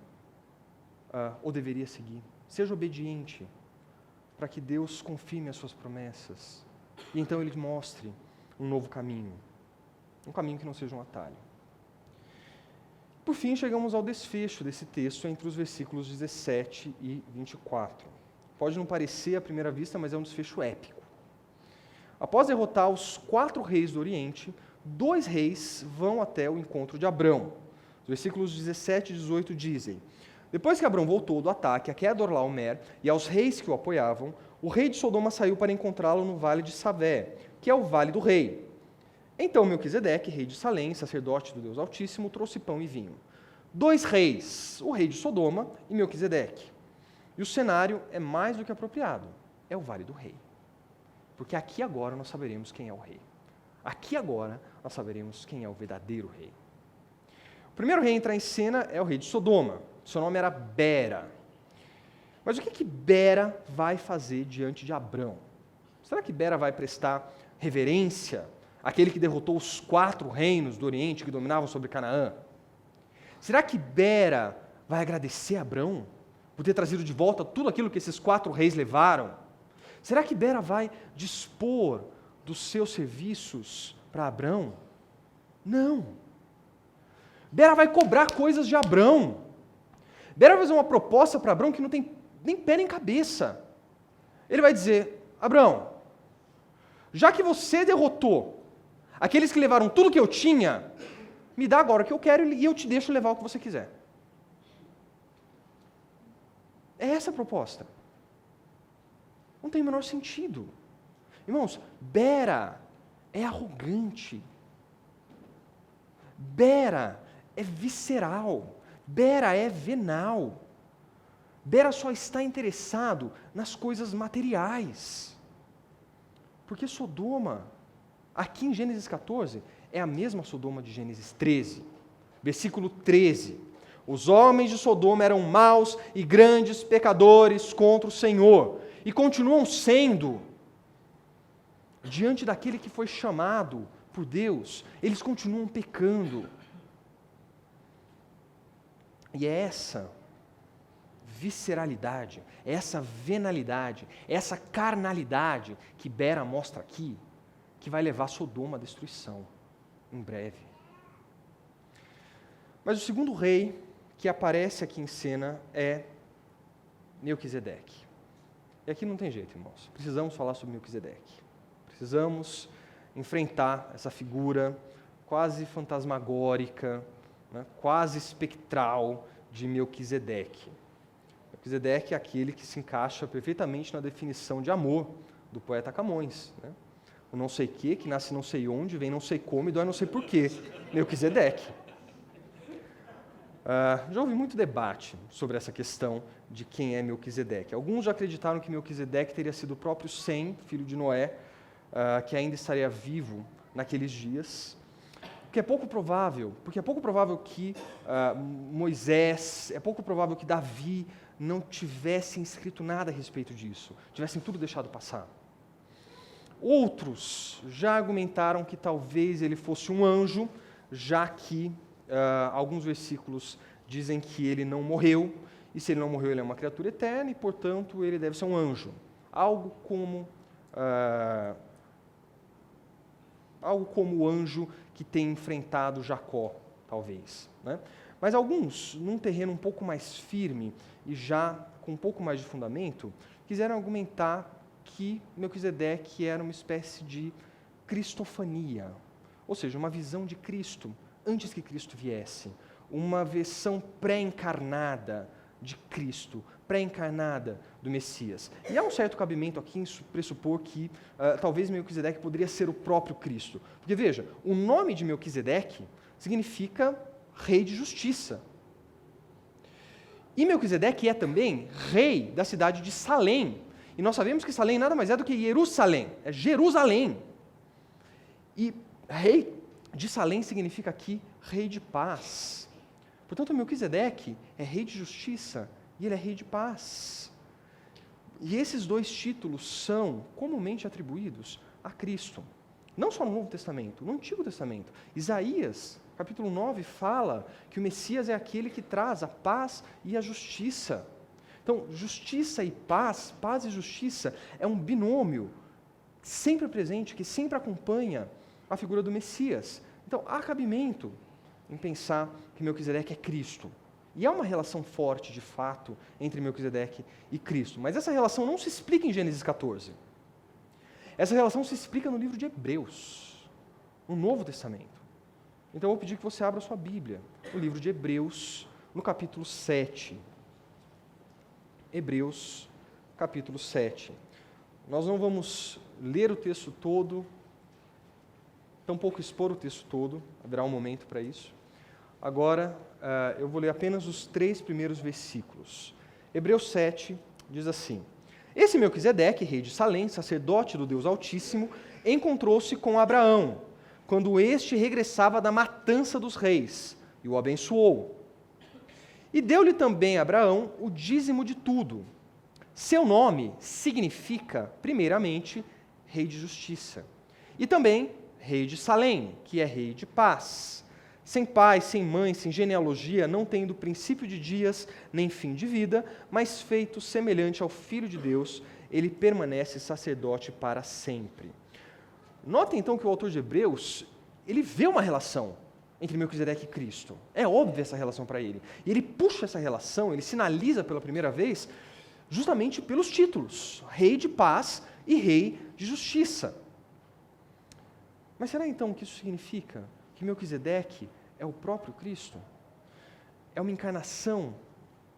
Ou deveria seguir. Seja obediente, para que Deus confirme as suas promessas. E então Ele mostre um novo caminho. Um caminho que não seja um atalho. Por fim, chegamos ao desfecho desse texto entre os versículos 17 e 24. Pode não parecer à primeira vista, mas é um desfecho épico. Após derrotar os 4 reis do Oriente, 2 reis vão até o encontro de Abrão. Os versículos 17 e 18 dizem: Depois que Abrão voltou do ataque a Quedorlaomer e aos reis que o apoiavam, o rei de Sodoma saiu para encontrá-lo no vale de Savé, que é o vale do rei. Então Melquisedeque, rei de Salém, sacerdote do Deus Altíssimo, trouxe pão e vinho. 2 reis, o rei de Sodoma e Melquisedeque. E o cenário é mais do que apropriado, é o vale do rei. Porque aqui agora nós saberemos quem é o rei. Aqui agora nós saberemos quem é o verdadeiro rei. O primeiro rei a entrar em cena é o rei de Sodoma. Seu nome era Bera. Mas o que Bera vai fazer diante de Abrão? Será que Bera vai prestar reverência àquele que derrotou os 4 reinos do Oriente que dominavam sobre Canaã? Será que Bera vai agradecer a Abrão por ter trazido de volta tudo aquilo que esses 4 reis levaram? Será que Bera vai dispor dos seus serviços para Abrão? Não. Bera vai cobrar coisas de Abrão. Bera vai fazer uma proposta para Abrão que não tem nem pé nem cabeça. Ele vai dizer: Abrão, já que você derrotou aqueles que levaram tudo que eu tinha, me dá agora o que eu quero e eu te deixo levar o que você quiser. É essa a proposta. Não tem o menor sentido. Irmãos, Bera é arrogante. Bera é visceral. Bera é venal. Bera só está interessado nas coisas materiais. Porque Sodoma, aqui em Gênesis 14, é a mesma Sodoma de Gênesis 13. Versículo 13. Os homens de Sodoma eram maus e grandes pecadores contra o Senhor, e continuam sendo. Diante daquele que foi chamado por Deus, eles continuam pecando. E é essa visceralidade, essa venalidade, essa carnalidade que Bera mostra aqui, que vai levar Sodoma à destruição, em breve. Mas o segundo rei que aparece aqui em cena é Melquisedeque. E aqui não tem jeito, irmãos. Precisamos falar sobre Melquisedeque. Precisamos enfrentar essa figura quase fantasmagórica, né, quase espectral de Melquisedeque. Melquisedeque é aquele que se encaixa perfeitamente na definição de amor do poeta Camões. Né? O não sei que nasce não sei onde, vem não sei como e dói não sei porquê. Melquisedeque. Já houve muito debate sobre essa questão de quem é Melquisedeque. Alguns já acreditaram que Melquisedeque teria sido o próprio Sem, filho de Noé, que ainda estaria vivo naqueles dias. Porque é pouco provável que Moisés, é pouco provável que Davi não tivessem escrito nada a respeito disso, tivessem tudo deixado passar. Outros já argumentaram que talvez ele fosse um anjo, já que alguns versículos dizem que ele não morreu, e se ele não morreu, ele é uma criatura eterna, e, portanto, ele deve ser um anjo. Algo como o anjo que tem enfrentado Jacó, talvez. Né? Mas alguns, num terreno um pouco mais firme e já com um pouco mais de fundamento, quiseram argumentar que Melquisedeque era uma espécie de cristofania, ou seja, uma visão de Cristo antes que Cristo viesse, uma versão pré-encarnada de Cristo, pré-encarnada do Messias. E há um certo cabimento aqui em pressupor que talvez Melquisedeque poderia ser o próprio Cristo. Porque veja, o nome de Melquisedeque significa rei de justiça. E Melquisedeque é também rei da cidade de Salém. E nós sabemos que Salém nada mais é do que Jerusalém, é Jerusalém. E rei de Salém significa aqui rei de paz. Portanto, Melquisedeque é rei de justiça e ele é rei de paz. E esses 2 títulos são comumente atribuídos a Cristo. Não só no Novo Testamento, no Antigo Testamento. Isaías, capítulo 9, fala que o Messias é aquele que traz a paz e a justiça. Então, justiça e paz, paz e justiça, é um binômio sempre presente, que sempre acompanha a figura do Messias. Então, há cabimento em pensar que Melquisedeque é Cristo. E há uma relação forte, de fato, entre Melquisedeque e Cristo. Mas essa relação não se explica em Gênesis 14. Essa relação se explica no livro de Hebreus, no Novo Testamento. Então eu vou pedir que você abra sua Bíblia, no livro de Hebreus, no capítulo 7. Hebreus, capítulo 7. Nós não vamos ler o texto todo, tampouco expor o texto todo, haverá um momento para isso. Agora, eu vou ler apenas os 3 primeiros versículos. Hebreus 7 diz assim: Esse Melquisedeque, rei de Salém, sacerdote do Deus Altíssimo, encontrou-se com Abraão, quando este regressava da matança dos reis, e o abençoou. E deu-lhe também a Abraão o dízimo de tudo. Seu nome significa, primeiramente, rei de justiça, e também rei de Salém, que é rei de paz. Sem pai, sem mãe, sem genealogia, não tendo princípio de dias, nem fim de vida, mas feito semelhante ao Filho de Deus, ele permanece sacerdote para sempre. Notem então que o autor de Hebreus, ele vê uma relação entre Melquisedeque e Cristo. É óbvia essa relação para ele. E ele puxa essa relação, ele sinaliza pela primeira vez, justamente pelos títulos, rei de paz e rei de justiça. Mas será então que isso significa que Melquisedeque é o próprio Cristo? É uma encarnação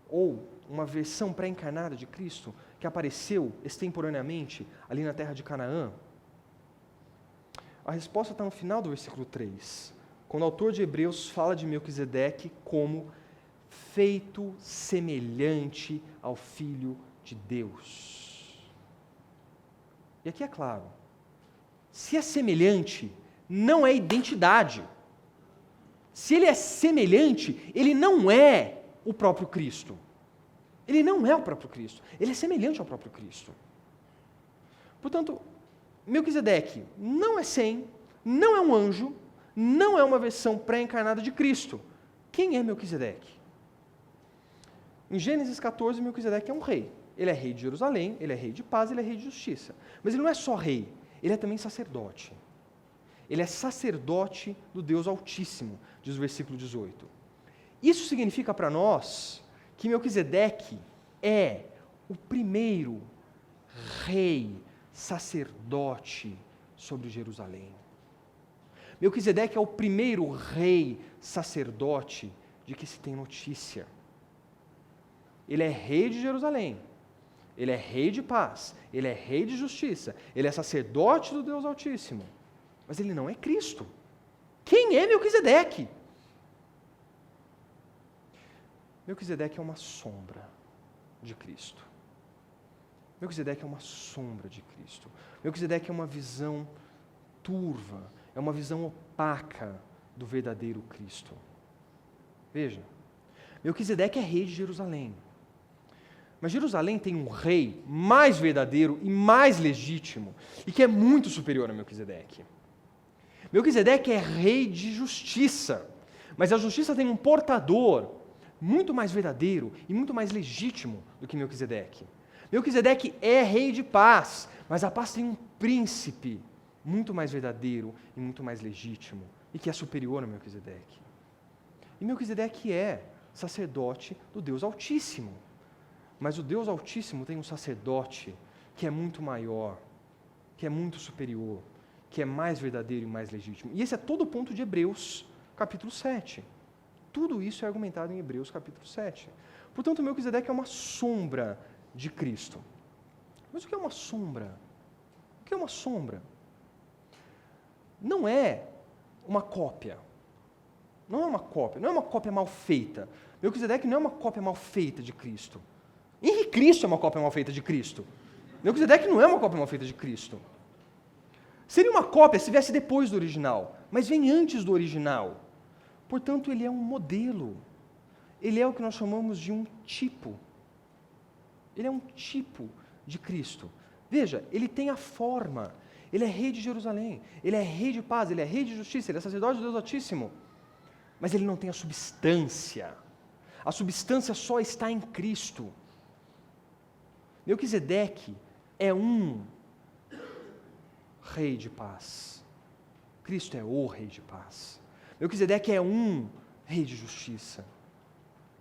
ou uma versão pré-encarnada de Cristo que apareceu extemporaneamente ali na terra de Canaã? A resposta está no final do versículo 3, quando o autor de Hebreus fala de Melquisedeque como feito semelhante ao Filho de Deus. E aqui é claro, se é semelhante, não é identidade. Se ele é semelhante, ele não é o próprio Cristo. Ele não é o próprio Cristo. Ele é semelhante ao próprio Cristo. Portanto, Melquisedeque não é 100, não é um anjo, não é uma versão pré-encarnada de Cristo. Quem é Melquisedeque? Em Gênesis 14, Melquisedeque é um rei. Ele é rei de Jerusalém, ele é rei de paz, ele é rei de justiça. Mas ele não é só rei, ele é também sacerdote. Ele é sacerdote do Deus Altíssimo, diz o versículo 18. Isso significa para nós que Melquisedeque é o primeiro rei sacerdote sobre Jerusalém. Melquisedeque é o primeiro rei sacerdote de que se tem notícia. Ele é rei de Jerusalém, ele é rei de paz, ele é rei de justiça, ele é sacerdote do Deus Altíssimo. Mas ele não é Cristo. Quem é Melquisedeque? Melquisedeque é uma sombra de Cristo. Melquisedeque é uma sombra de Cristo. Melquisedeque é uma visão turva, é uma visão opaca do verdadeiro Cristo. Veja, Melquisedeque é rei de Jerusalém. Mas Jerusalém tem um rei mais verdadeiro e mais legítimo, e que é muito superior a Melquisedeque. Melquisedeque é rei de justiça, mas a justiça tem um portador muito mais verdadeiro e muito mais legítimo do que Melquisedeque. Melquisedeque é rei de paz, mas a paz tem um príncipe muito mais verdadeiro e muito mais legítimo, e que é superior a Melquisedeque. E Melquisedeque é sacerdote do Deus Altíssimo. Mas o Deus Altíssimo tem um sacerdote que é muito maior, que é muito superior, que é mais verdadeiro e mais legítimo. E esse é todo o ponto de Hebreus, capítulo 7. Tudo isso é argumentado em Hebreus, capítulo 7. Portanto, Melquisedeque é uma sombra de Cristo. Mas o que é uma sombra? O que é uma sombra? Não é uma cópia. Não é uma cópia, não é uma cópia mal feita. Melquisedeque não é uma cópia mal feita de Cristo. Henrique Cristo é uma cópia mal feita de Cristo. Melquisedeque não é uma cópia mal feita de Cristo. Seria uma cópia se viesse depois do original, mas vem antes do original. Portanto, ele é um modelo. Ele é o que nós chamamos de um tipo. Ele é um tipo de Cristo. Veja, ele tem a forma. Ele é rei de Jerusalém. Ele é rei de paz. Ele é rei de justiça. Ele é sacerdote do Deus Altíssimo. Mas ele não tem a substância. A substância só está em Cristo. Melquisedeque é um rei de paz. Cristo é o rei de paz. Melquisedeque é um rei de justiça.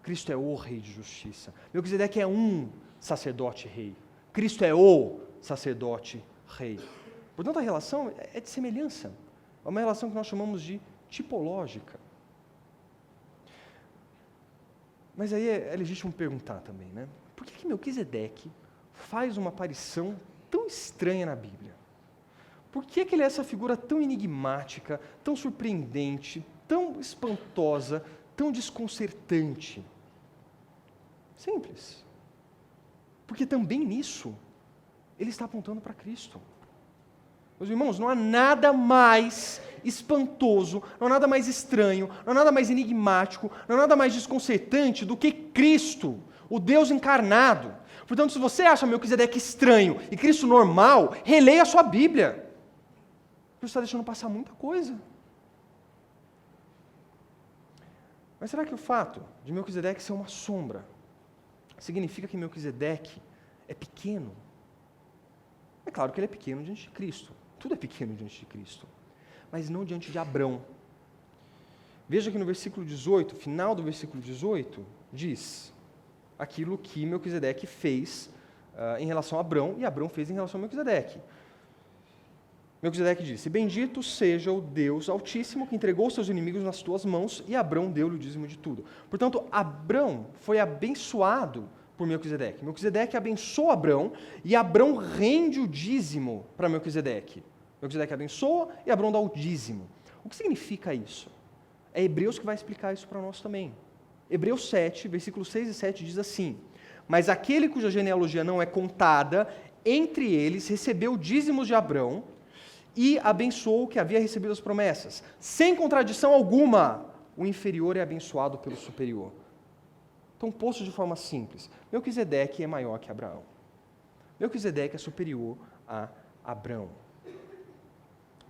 Cristo é o rei de justiça. Melquisedeque é um sacerdote rei. Cristo é o sacerdote rei. Portanto, a relação é de semelhança. É uma relação que nós chamamos de tipológica. Mas aí é legítimo perguntar também, né? Por que Melquisedeque faz uma aparição tão estranha na Bíblia? Por que ele é essa figura tão enigmática, tão surpreendente, tão espantosa, tão desconcertante? Simples. Porque também nisso, ele está apontando para Cristo. Meus irmãos, não há nada mais espantoso, não há nada mais estranho, não há nada mais enigmático, não há nada mais desconcertante do que Cristo, o Deus encarnado. Portanto, se você acha Melquisedeque estranho e Cristo normal, releia a sua Bíblia. Você está deixando passar muita coisa. Mas será que o fato de Melquisedeque ser uma sombra significa que Melquisedeque é pequeno? É claro que ele é pequeno diante de Cristo. Tudo é pequeno diante de Cristo. Mas não diante de Abrão. Veja que no versículo 18, final do versículo 18, diz aquilo que Melquisedeque fez em relação a Abrão e Abrão fez em relação a Melquisedeque. Melquisedeque disse: bendito seja o Deus Altíssimo que entregou seus inimigos nas tuas mãos, e Abrão deu-lhe o dízimo de tudo. Portanto, Abrão foi abençoado por Melquisedeque. Melquisedeque abençoa Abrão, e Abrão rende o dízimo para Melquisedeque. Melquisedeque abençoa e Abrão dá o dízimo. O que significa isso? É Hebreus que vai explicar isso para nós também. Hebreus 7, versículos 6 e 7 diz assim: mas aquele cuja genealogia não é contada, entre eles recebeu dízimos de Abrão, e abençoou o que havia recebido as promessas. Sem contradição alguma, o inferior é abençoado pelo superior. Então, posto de forma simples, Melquisedeque é maior que Abraão. Melquisedeque é superior a Abrão.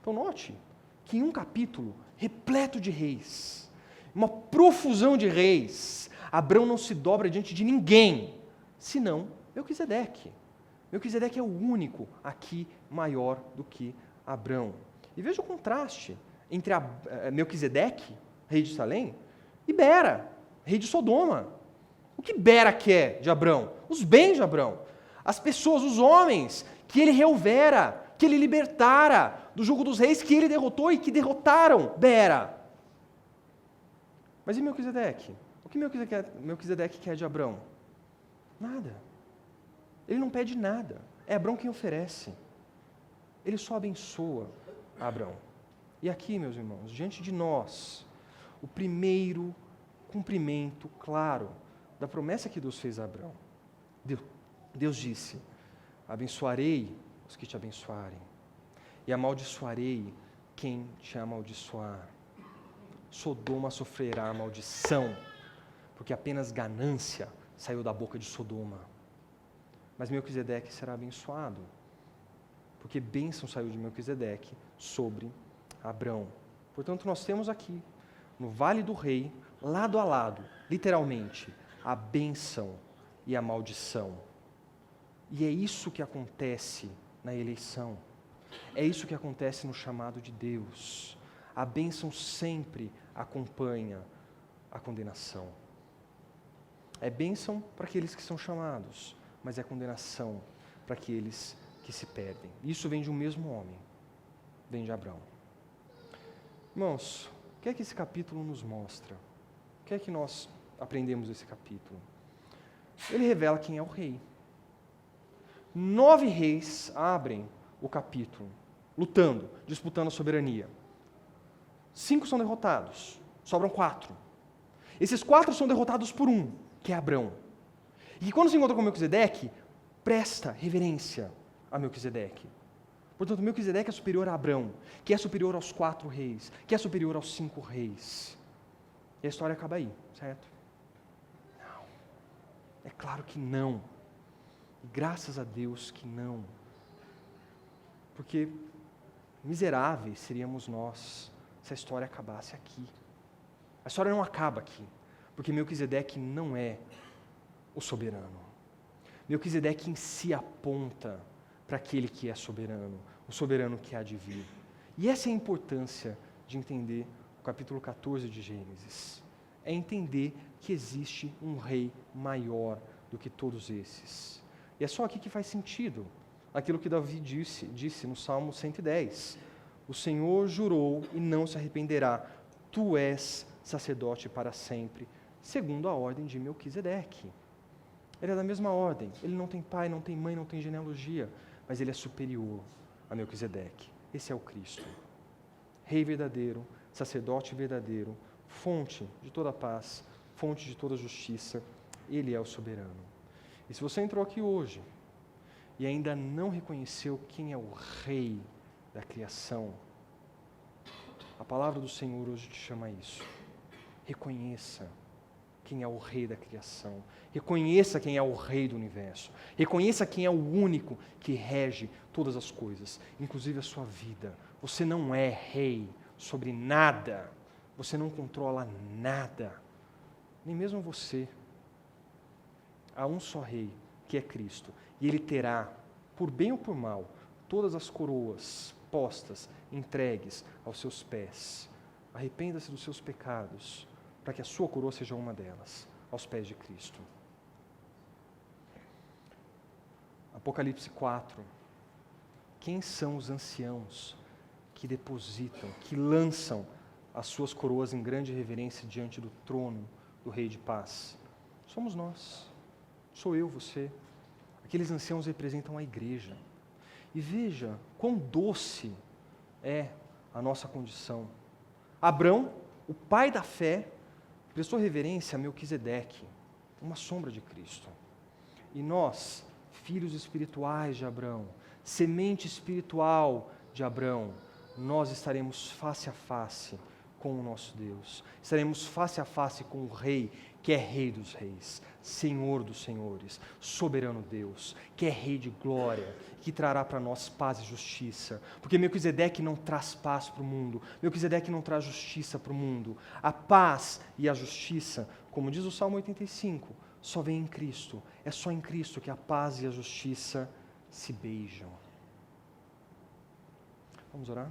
Então, note que em um capítulo repleto de reis, uma profusão de reis, Abrão não se dobra diante de ninguém, senão Melquisedeque. Melquisedeque é o único aqui maior do que Abrão. E veja o contraste entre Melquisedeque, rei de Salém, e Bera, rei de Sodoma. O que Bera quer de Abrão? Os bens de Abrão. As pessoas, os homens que ele reuvera, que ele libertara do jugo dos reis que ele derrotou e que derrotaram Bera. Mas e Melquisedeque? O que Melquisedeque quer de Abrão? Nada. Ele não pede nada. É Abrão quem oferece. Ele só abençoa Abrão. E aqui, meus irmãos, diante de nós, o primeiro cumprimento claro da promessa que Deus fez a Abrão. Deus disse: abençoarei os que te abençoarem, e amaldiçoarei quem te amaldiçoar. Sodoma sofrerá maldição, porque apenas ganância saiu da boca de Sodoma. Mas Melquisedeque será abençoado, porque bênção saiu de Melquisedeque sobre Abrão. Portanto, nós temos aqui, no Vale do Rei, lado a lado, literalmente, a bênção e a maldição. E é isso que acontece na eleição. É isso que acontece no chamado de Deus. A bênção sempre acompanha a condenação. É bênção para aqueles que são chamados, mas é condenação para aqueles que se perdem. Isso vem de um mesmo homem, vem de Abrão. Irmãos, o que é que esse capítulo nos mostra? O que é que nós aprendemos desse capítulo? Ele revela quem é o rei. 9 reis abrem o capítulo, lutando, disputando a soberania. 5 são derrotados, sobram 4. Esses 4 são derrotados por um, que é Abrão. E quando se encontra com Melquisedeque, presta reverência a Melquisedeque. Portanto, Melquisedeque é superior a Abrão, que é superior aos 4 reis, que é superior aos 5 reis. E a história acaba aí, certo? Não. É claro que não. E graças a Deus que não. Porque miseráveis seríamos nós se a história acabasse aqui. A história não acaba aqui, porque Melquisedeque não é o soberano. Melquisedeque em si aponta para aquele que é soberano, o soberano que há de vir. E essa é a importância de entender o capítulo 14 de Gênesis. É entender que existe um rei maior do que todos esses. E é só aqui que faz sentido aquilo que Davi disse no Salmo 110. O Senhor jurou e não se arrependerá. Tu és sacerdote para sempre, segundo a ordem de Melquisedeque. Ele é da mesma ordem. Ele não tem pai, não tem mãe, não tem genealogia, mas ele é superior a Melquisedeque. Esse é o Cristo. Rei verdadeiro, sacerdote verdadeiro, fonte de toda paz, fonte de toda justiça. Ele é o soberano. E se você entrou aqui hoje e ainda não reconheceu quem é o Rei da criação, a palavra do Senhor hoje te chama a isso. Reconheça quem é o Rei da criação. Reconheça quem é o Rei do universo. Reconheça quem é o único que rege todas as coisas, inclusive a sua vida. Você não é rei sobre nada. Você não controla nada. Nem mesmo você. Há um só Rei, que é Cristo. E Ele terá, por bem ou por mal, todas as coroas postas, entregues aos seus pés. Arrependa-se dos seus pecados, para que a sua coroa seja uma delas, aos pés de Cristo. Apocalipse 4. Quem são os anciãos que depositam, que lançam as suas coroas em grande reverência diante do trono do Rei de Paz? Somos nós. Sou eu, você. Aqueles anciãos representam a igreja. E veja quão doce é a nossa condição. Abrão, o pai da fé, prestou reverência a Melquisedeque, uma sombra de Cristo. E nós, filhos espirituais de Abrão, semente espiritual de Abrão, nós estaremos face a face com o nosso Deus. Estaremos face a face com o Rei, que é Rei dos reis, Senhor dos senhores, soberano Deus, que é Rei de glória, que trará para nós paz e justiça. Porque Melquisedeque não traz paz para o mundo, Melquisedeque não traz justiça para o mundo. A paz e a justiça, como diz o Salmo 85, só vem em Cristo. É só em Cristo que a paz e a justiça se beijam. Vamos orar?